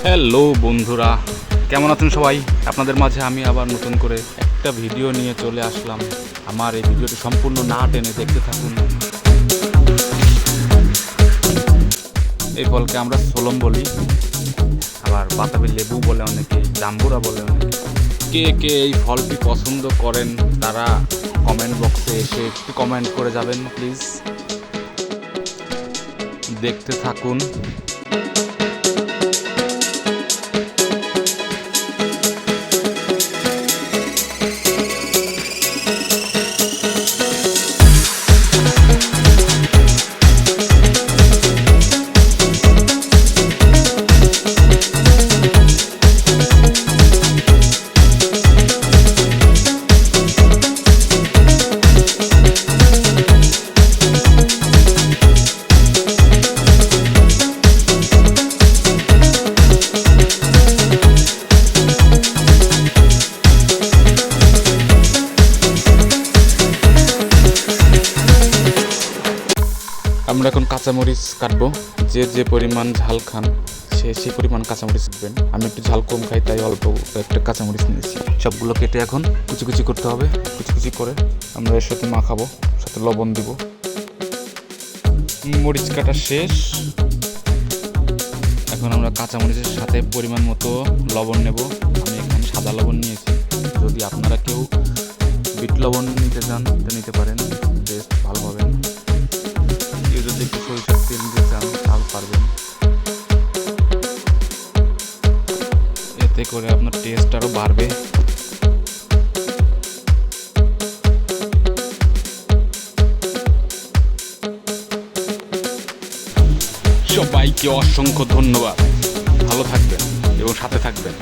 Hello বন্ধুরা, কেমন আছেন সবাই? আপনাদের মাঝে আমি আবার নতুন করে একটা ভিডিও নিয়ে চলে আসলাম। আমার এই ভিডিওটি সম্পূর্ণ না টেনে দেখতে থাকুন। এই ফলকে আমরা সোলম বলি, আবার বাতাবি লেবু বলে অনেকে, জাম্বুরা বলে অনেকে। কে কে এই ফলটি পছন্দ করেন তারা কমেন্ট বক্সে এসে একটু কমেন্ট করে যাবেন প্লিজ। দেখতে থাকুন। আমরা এখন কাঁচামরিচ কাটবো। যে যে পরিমাণ ঝাল খান সেই পরিমাণ কাঁচামরিচ দিবেন। আমি একটু ঝাল কম খাই, তাই অল্প একটা কাঁচামরিচ নিয়েছি। সবগুলো কেটে এখন কুচি কুচি করতে হবে। কুচি কুচি করে আমরা এর সাথে মাখাবো, সাথে লবণ দিব। মরিচ কাটা শেষ। এখন আমরা কাঁচামরিচের সাথে পরিমাণ মতো লবণ নেব। আমি এখানে সাদা লবণ নিয়েছি। যদি আপনারা কেউ বিট লবণ নিতে চান তো নিতে পারেন, টেস্ট ভালো পাবেন। কেউ যদি একটু সরিষার তেল দিতে চান তাহলে পারবেন। এতে করে আপনার টেস্ট আরও বাড়বে। সবাইকে অসংখ্য ধন্যবাদ। ভালো থাকবেন এবং সাথে থাকবেন।